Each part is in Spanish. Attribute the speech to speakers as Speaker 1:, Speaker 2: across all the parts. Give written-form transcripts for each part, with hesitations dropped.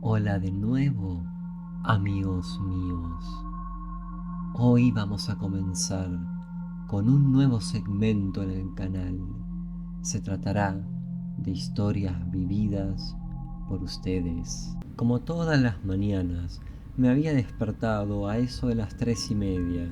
Speaker 1: Hola de nuevo, amigos míos. Hoy vamos a comenzar con un nuevo segmento en el canal. Se tratará de historias vividas por ustedes. Como todas las mañanas, me había despertado a eso de las 3:30.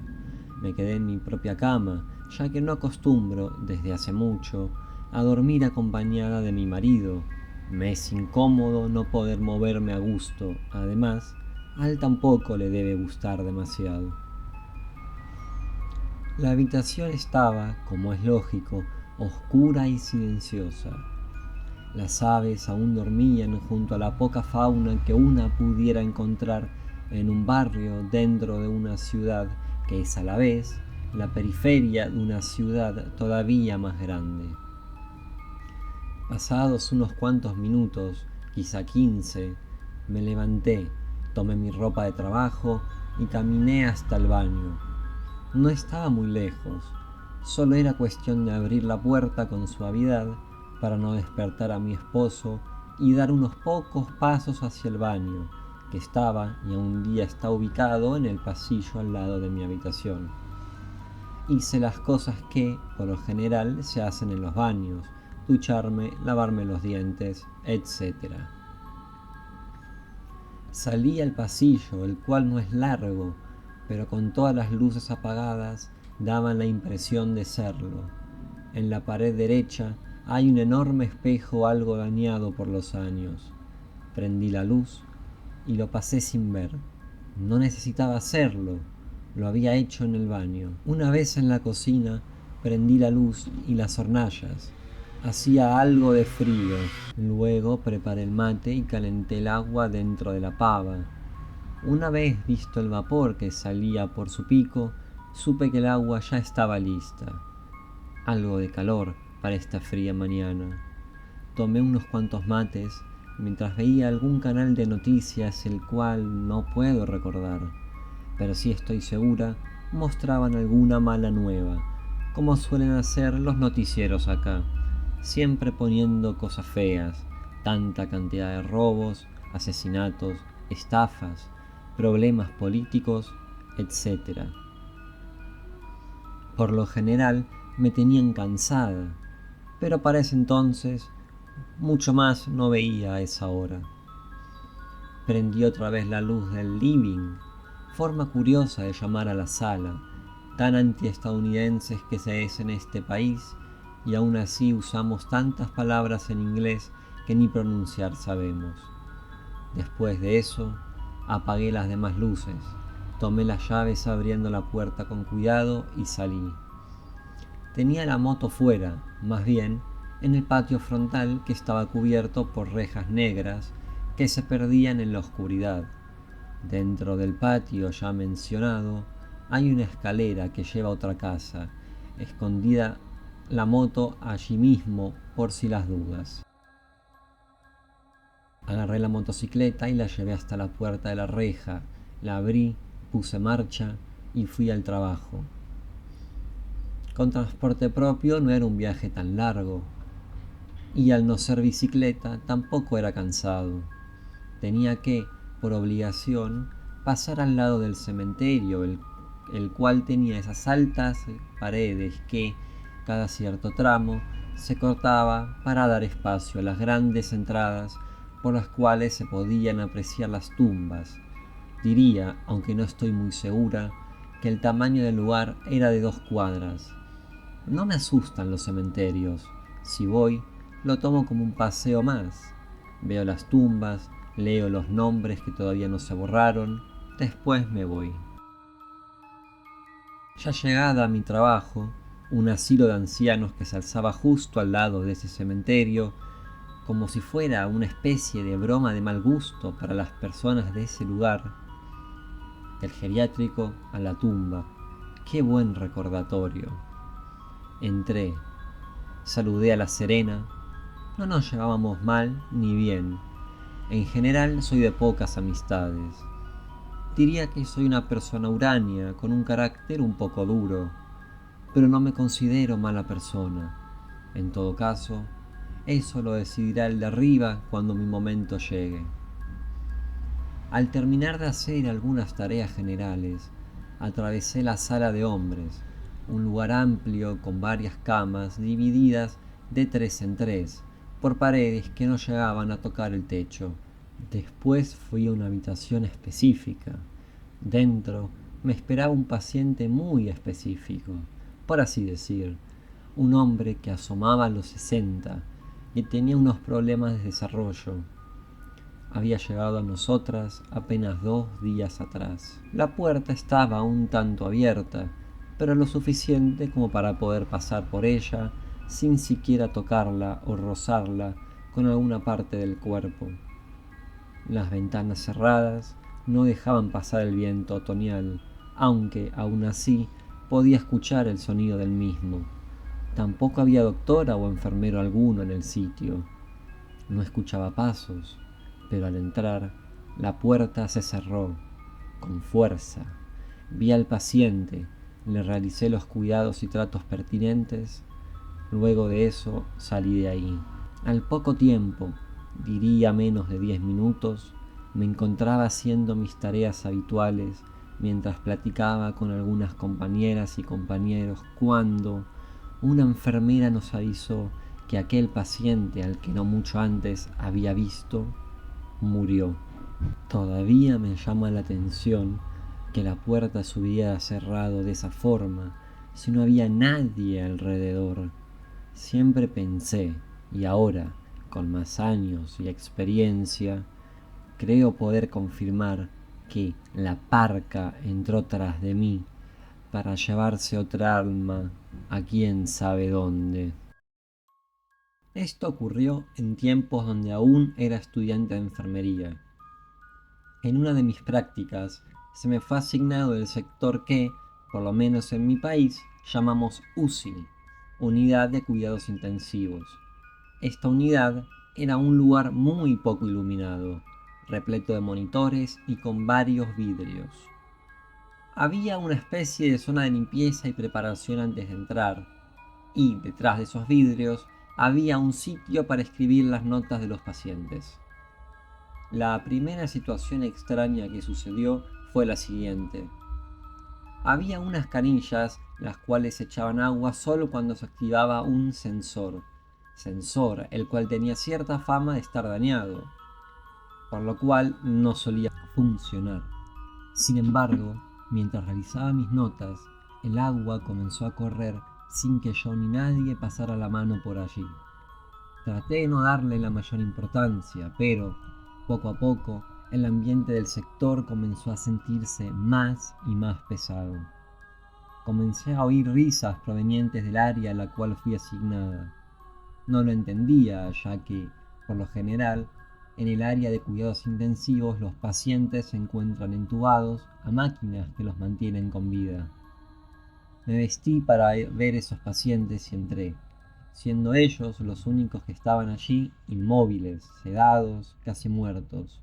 Speaker 1: Me quedé en mi propia cama, ya que no acostumbro, desde hace mucho, a dormir acompañada de mi marido. Me es incómodo no poder moverme a gusto. Además, a él tampoco le debe gustar demasiado. La habitación estaba, como es lógico, oscura y silenciosa. Las aves aún dormían junto a la poca fauna que una pudiera encontrar en un barrio dentro de una ciudad que es a la vez la periferia de una ciudad todavía más grande. Pasados unos cuantos minutos, quizá 15, me levanté, tomé mi ropa de trabajo y caminé hasta el baño. No estaba muy lejos, solo era cuestión de abrir la puerta con suavidad para no despertar a mi esposo y dar unos pocos pasos hacia el baño, que estaba y aún día está ubicado en el pasillo al lado de mi habitación. Hice las cosas que, por lo general, se hacen en los baños: ducharme, lavarme los dientes, etc. Salí al pasillo, el cual no es largo, pero con todas las luces apagadas daban la impresión de serlo. En la pared derecha hay un enorme espejo algo dañado por los años. Prendí la luz y lo pasé sin ver. No necesitaba hacerlo, lo había hecho en el baño. Una vez en la cocina, prendí la luz y las hornallas. Hacía algo de frío. Luego preparé el mate y calenté el agua dentro de la pava. Una vez visto el vapor que salía por su pico, supe que el agua ya estaba lista. Algo de calor para esta fría mañana. Tomé unos cuantos mates mientras veía algún canal de noticias el cual no puedo recordar, pero sí estoy segura mostraban alguna mala nueva, como suelen hacer los noticieros acá, siempre poniendo cosas feas, tanta cantidad de robos, asesinatos, estafas, problemas políticos, etc. Por lo general me tenían cansada, pero para ese entonces mucho más no veía a esa hora. Prendí otra vez la luz del living, forma curiosa de llamar a la sala, tan antiestadounidenses que se es en este país, y aún así usamos tantas palabras en inglés que ni pronunciar sabemos. Después de eso, apagué las demás luces, tomé las llaves abriendo la puerta con cuidado y salí. Tenía la moto fuera, más bien en el patio frontal que estaba cubierto por rejas negras que se perdían en la oscuridad. Dentro del patio ya mencionado hay una escalera que lleva a otra casa, escondida la moto allí mismo por si las dudas. Agarré la motocicleta y la llevé hasta la puerta de la reja, la abrí, puse marcha y fui al trabajo. Con transporte propio no era un viaje tan largo, y al no ser bicicleta tampoco era cansado. Tenía que, por obligación, pasar al lado del cementerio, el cual tenía esas altas paredes que, cada cierto tramo, se cortaba para dar espacio a las grandes entradas por las cuales se podían apreciar las tumbas. Diría, aunque no estoy muy segura, que el tamaño del lugar era de 2 cuadras. No me asustan los cementerios. Si voy, lo tomo como un paseo más. Veo las tumbas, leo los nombres que todavía no se borraron, después me voy. Ya llegada a mi trabajo, un asilo de ancianos que se alzaba justo al lado de ese cementerio, como si fuera una especie de broma de mal gusto para las personas de ese lugar. Del geriátrico a la tumba. Qué buen recordatorio. Entré, saludé a la serena. No nos llevábamos mal ni bien. En general soy de pocas amistades. Diría que soy una persona huraña, con un carácter un poco duro, pero no me considero mala persona. En todo caso, eso lo decidirá el de arriba cuando mi momento llegue. Al terminar de hacer algunas tareas generales, atravesé la sala de hombres, un lugar amplio con varias camas divididas de 3 en 3 por paredes que no llegaban a tocar el techo. Después fui a una habitación específica. Dentro me esperaba un paciente muy específico, por así decir, un hombre que asomaba a los 60 y tenía unos problemas de desarrollo. Había llegado a nosotras apenas 2 días atrás. La puerta estaba un tanto abierta, pero lo suficiente como para poder pasar por ella sin siquiera tocarla o rozarla con alguna parte del cuerpo. Las ventanas cerradas no dejaban pasar el viento otoñal, aunque aún así podía escuchar el sonido del mismo. Tampoco había doctora o enfermero alguno en el sitio. No escuchaba pasos, pero al entrar, la puerta se cerró con fuerza. Vi al paciente, le realicé los cuidados y tratos pertinentes. Luego de eso salí de ahí. Al poco tiempo, diría menos de 10 minutos, me encontraba haciendo mis tareas habituales mientras platicaba con algunas compañeras y compañeros cuando una enfermera nos avisó que aquel paciente al que no mucho antes había visto murió. Todavía me llama la atención que la puerta se hubiera cerrado de esa forma si no había nadie alrededor. Siempre pensé, y ahora, con más años y experiencia, creo poder confirmar que la parca entró tras de mí para llevarse otra alma a quién sabe dónde. Esto ocurrió en tiempos donde aún era estudiante de enfermería. En una de mis prácticas se me fue asignado el sector que, por lo menos en mi país, llamamos UCI, Unidad de Cuidados Intensivos. Esta unidad era un lugar muy poco iluminado, repleto de monitores y con varios vidrios. Había una especie de zona de limpieza y preparación antes de entrar, y detrás de esos vidrios había un sitio para escribir las notas de los pacientes. La primera situación extraña que sucedió fue la siguiente. Había unas canillas las cuales echaban agua solo cuando se activaba un sensor, el cual tenía cierta fama de estar dañado, por lo cual no solía funcionar. Sin embargo, mientras realizaba mis notas, el agua comenzó a correr sin que yo ni nadie pasara la mano por allí. Traté de no darle la mayor importancia, pero poco a poco el ambiente del sector comenzó a sentirse más y más pesado. Comencé a oír risas provenientes del área a la cual fui asignada. No lo entendía, ya que, por lo general, en el área de cuidados intensivos los pacientes se encuentran entubados a máquinas que los mantienen con vida. Me vestí para ver esos pacientes y entré, siendo ellos los únicos que estaban allí inmóviles, sedados, casi muertos.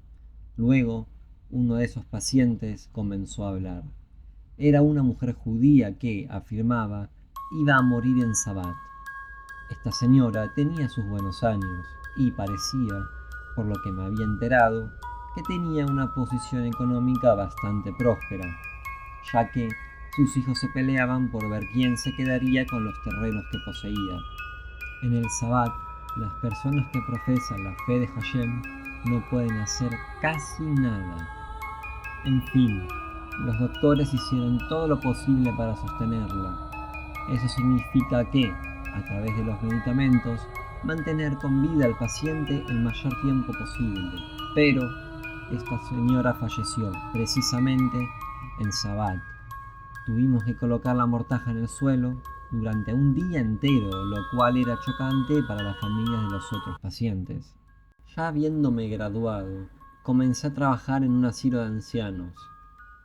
Speaker 1: Luego, uno de esos pacientes comenzó a hablar. Era una mujer judía que, afirmaba, iba a morir en Sabbat. Esta señora tenía sus buenos años y parecía, por lo que me había enterado, que tenía una posición económica bastante próspera, ya que sus hijos se peleaban por ver quién se quedaría con los terrenos que poseía. En el Sabbat, las personas que profesan la fe de Hashem no pueden hacer casi nada. En fin, los doctores hicieron todo lo posible para sostenerla. Eso significa que, a través de los medicamentos, mantener con vida al paciente el mayor tiempo posible. Pero esta señora falleció precisamente en Sabbat. Tuvimos que colocar la mortaja en el suelo durante un día entero, lo cual era chocante para las familias de los otros pacientes. Ya habiéndome graduado, comencé a trabajar en un asilo de ancianos.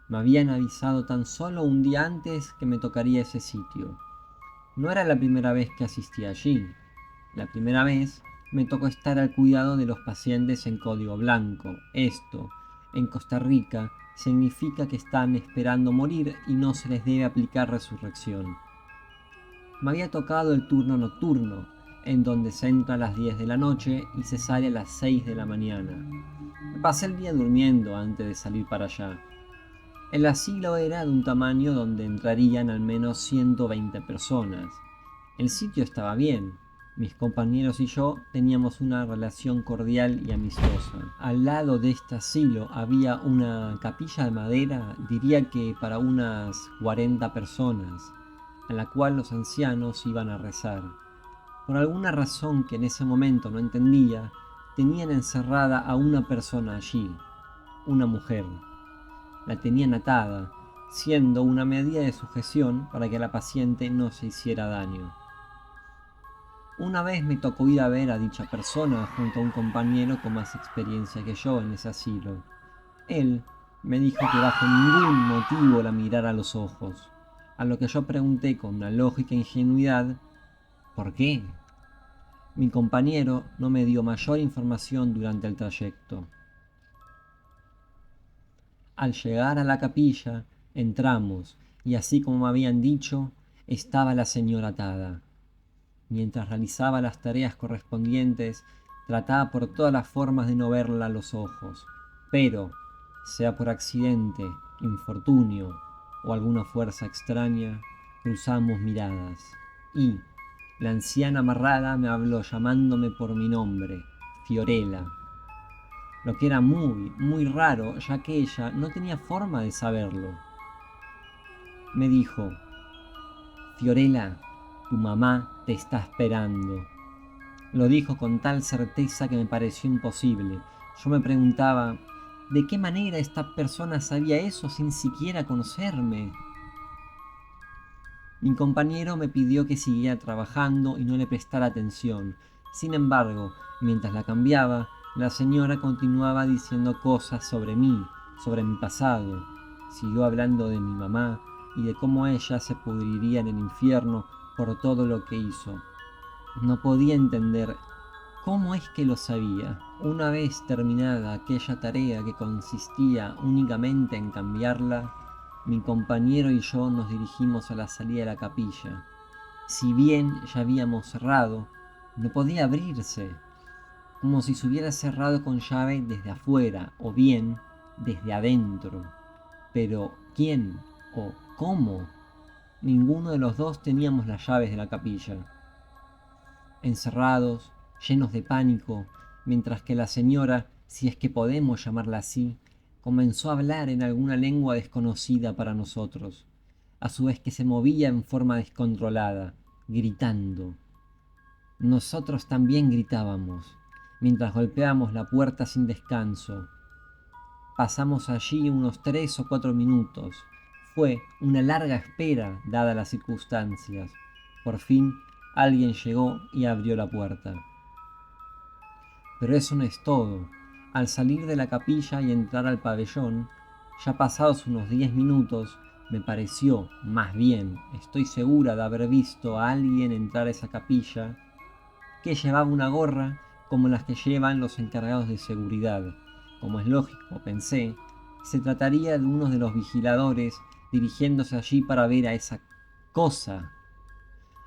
Speaker 1: Me habían avisado tan solo un día antes que me tocaría ese sitio. No era la primera vez que asistía allí. La primera vez me tocó estar al cuidado de los pacientes en código blanco. Esto, en Costa Rica, significa que están esperando morir y no se les debe aplicar resurrección. Me había tocado el turno nocturno, en donde se entra a las 10 de la noche y se sale a las 6 de la mañana. Pasé el día durmiendo antes de salir para allá. El asilo era de un tamaño donde entrarían al menos 120 personas. El sitio estaba bien. Mis compañeros y yo teníamos una relación cordial y amistosa. Al lado de este asilo había una capilla de madera, diría que para unas 40 personas, a la cual los ancianos iban a rezar. Por alguna razón que en ese momento no entendía, tenían encerrada a una persona allí, una mujer. La tenían atada, siendo una medida de sujeción para que la paciente no se hiciera daño. Una vez me tocó ir a ver a dicha persona junto a un compañero con más experiencia que yo en ese asilo. Él me dijo que bajo ningún motivo la mirara a los ojos, a lo que yo pregunté con una lógica ingenuidad, ¿por qué? Mi compañero no me dio mayor información durante el trayecto. Al llegar a la capilla, entramos, y así como me habían dicho, estaba la señora atada. Mientras realizaba las tareas correspondientes, trataba por todas las formas de no verla a los ojos, pero, sea por accidente, infortunio o alguna fuerza extraña, cruzamos miradas, y la anciana amarrada me habló llamándome por mi nombre, Fiorella, lo que era muy raro, ya que ella no tenía forma de saberlo. Me dijo, Fiorella, tu mamá te está esperando. Lo dijo con tal certeza que me pareció imposible. Yo me preguntaba, ¿de qué manera esta persona sabía eso sin siquiera conocerme? Mi compañero me pidió que siguiera trabajando y no le prestara atención. Sin embargo, mientras la cambiaba, la señora continuaba diciendo cosas sobre mí, sobre mi pasado. Siguió hablando de mi mamá y de cómo ella se pudriría en el infierno por todo lo que hizo. No podía entender cómo es que lo sabía. Una vez terminada aquella tarea que consistía únicamente en cambiarla, mi compañero y yo nos dirigimos a la salida de la capilla. Si bien ya habíamos cerrado, no podía abrirse, como si se hubiera cerrado con llave desde afuera o bien desde adentro. Pero ¿quién o cómo? Ninguno de los dos teníamos las llaves de la capilla. Encerrados, llenos de pánico, mientras que la señora, si es que podemos llamarla así, comenzó a hablar en alguna lengua desconocida para nosotros, a su vez que se movía en forma descontrolada, gritando. Nosotros también gritábamos, mientras golpeábamos la puerta sin descanso. Pasamos allí unos 3 o 4 minutos. Fue una larga espera, dadas las circunstancias. Por fin, alguien llegó y abrió la puerta. Pero eso no es todo. Al salir de la capilla y entrar al pabellón, ya pasados unos 10 minutos, me pareció, más bien, estoy segura de haber visto a alguien entrar a esa capilla, que llevaba una gorra como las que llevan los encargados de seguridad. Como es lógico, pensé, se trataría de uno de los vigiladores dirigiéndose allí para ver a esa cosa.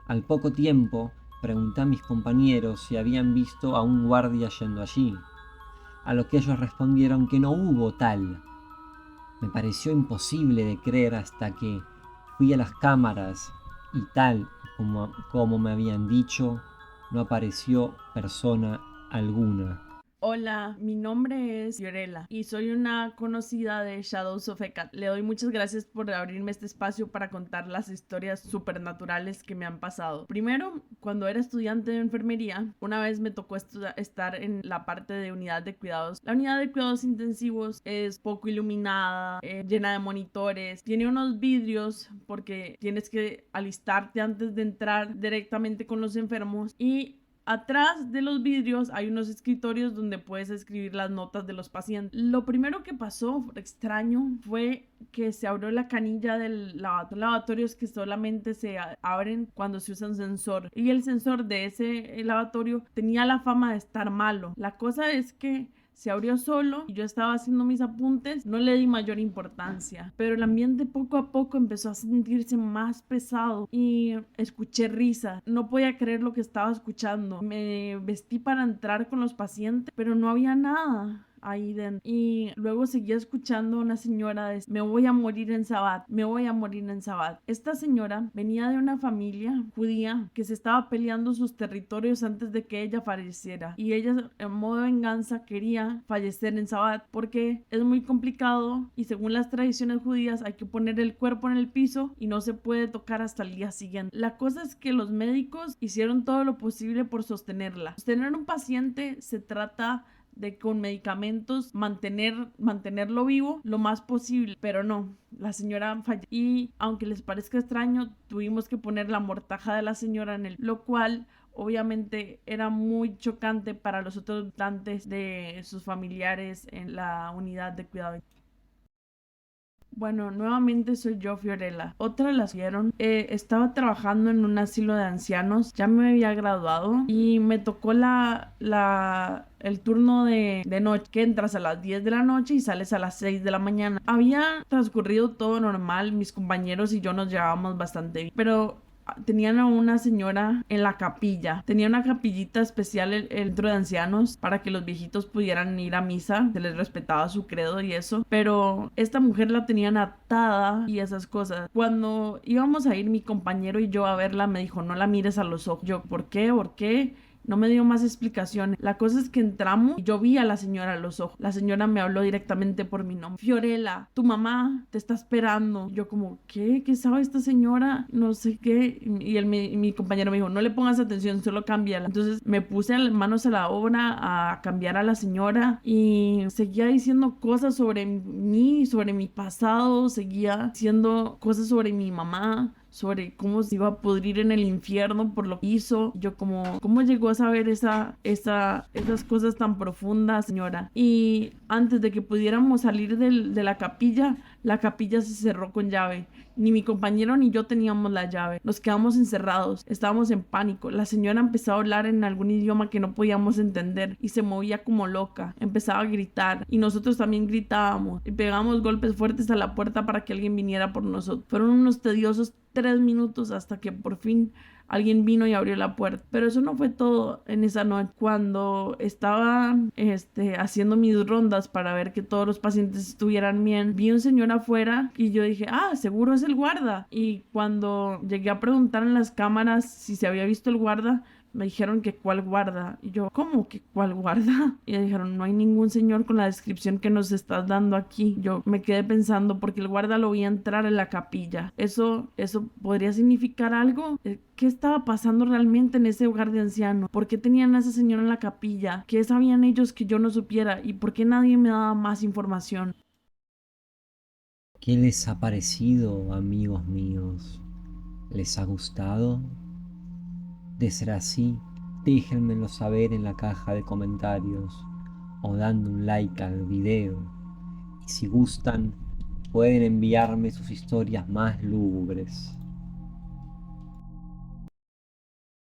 Speaker 1: Al poco tiempo, pregunté a mis compañeros si habían visto a un guardia yendo allí, a lo que ellos respondieron que no hubo tal. Me pareció imposible de creer hasta que fui a las cámaras y tal como me habían dicho, no apareció persona alguna.
Speaker 2: Hola, mi nombre es Fiorella y soy una conocida de Shadows of Hecate. Le doy muchas gracias por abrirme este espacio para contar las historias supernaturales que me han pasado. Primero, cuando era estudiante de enfermería, una vez me tocó estar en la parte de unidad de cuidados. La unidad de cuidados intensivos es poco iluminada, llena de monitores, tiene unos vidrios porque tienes que alistarte antes de entrar directamente con los enfermos y atrás de los vidrios hay unos escritorios donde puedes escribir las notas de los pacientes. Lo primero que pasó, extraño, fue que se abrió la canilla del lavatorios que solamente se abren cuando se usa un sensor. Y el sensor de ese lavatorio tenía la fama de estar malo. La cosa es que se abrió solo y yo estaba haciendo mis apuntes, no le di mayor importancia, pero el ambiente poco a poco empezó a sentirse más pesado y escuché risa. No podía creer lo que estaba escuchando. Me vestí para entrar con los pacientes, pero no había nada. ahí dentro. Y luego seguía escuchando a una señora decir, me voy a morir en Sabbat, me voy a morir en Sabbat. Esta señora venía de una familia judía que se estaba peleando sus territorios antes de que ella falleciera. Y ella, en modo de venganza, quería fallecer en Sabbat porque es muy complicado y según las tradiciones judías hay que poner el cuerpo en el piso y no se puede tocar hasta el día siguiente. La cosa es que los médicos hicieron todo lo posible por sostenerla. Sostener un paciente se trata de con medicamentos mantenerlo vivo lo más posible, pero no, la señora falló y aunque les parezca extraño, tuvimos que poner la mortaja de la señora en el, lo cual obviamente era muy chocante para los otros habitantes de sus familiares en la unidad de cuidado. Bueno, nuevamente soy yo, Fiorella. Otra las vieron. Estaba trabajando en un asilo de ancianos. Ya me había graduado y me tocó el turno de noche, que entras a las 10 de la noche y sales a las 6 de la mañana. Había transcurrido todo normal. Mis compañeros y yo nos llevábamos bastante bien. Pero tenían a una señora en la capilla. Tenía una capillita especial el centro de ancianos para que los viejitos pudieran ir a misa. Se les respetaba su credo y eso. Pero esta mujer la tenían atada y esas cosas. Cuando íbamos a ir mi compañero y yo a verla, me dijo, no la mires a los ojos. Yo, ¿por qué? ¿Por qué? No me dio más explicaciones. La cosa es que entramos y yo vi a la señora a los ojos. La señora me habló directamente por mi nombre. Fiorella, tu mamá te está esperando. Yo como, ¿qué? ¿Qué sabe esta señora? No sé qué. Y mi compañero me dijo, no le pongas atención, solo cámbiala. Entonces me puse manos a la obra a cambiar a la señora y seguía diciendo cosas sobre mí, sobre mi pasado. Seguía diciendo cosas sobre mi mamá, sobre cómo se iba a pudrir en el infierno por lo que hizo. Yo como, ¿cómo llegó a saber esas cosas tan profundas, señora? Y antes de que pudiéramos salir de la capilla se cerró con llave. Ni mi compañero ni yo teníamos la llave. Nos quedamos encerrados. Estábamos en pánico. La señora empezó a hablar en algún idioma que no podíamos entender y se movía como loca. Empezaba a gritar y nosotros también gritábamos y pegábamos golpes fuertes a la puerta para que alguien viniera por nosotros. Fueron unos tediosos 3 minutos hasta que por fin alguien vino y abrió la puerta. Pero eso no fue todo en esa noche. Cuando estaba haciendo mis rondas para ver que todos los pacientes estuvieran bien, vi un señor afuera y yo dije, seguro es el guarda. Y cuando llegué a preguntar en las cámaras si se había visto el guarda, me dijeron que cuál guarda. Y yo, ¿cómo que cuál guarda? Y dijeron, no hay ningún señor con la descripción que nos estás dando aquí. Yo me quedé pensando porque el guarda lo vi entrar en la capilla. ¿Eso podría significar algo? ¿Qué estaba pasando realmente en ese hogar de ancianos? ¿Por qué tenían a esa señora en la capilla? ¿Qué sabían ellos que yo no supiera? ¿Y por qué nadie me daba más información?
Speaker 1: ¿Qué les ha parecido, amigos míos? ¿Les ha gustado? De ser así, déjenmelo saber en la caja de comentarios o dando un like al video. Y si gustan, pueden enviarme sus historias más lúgubres.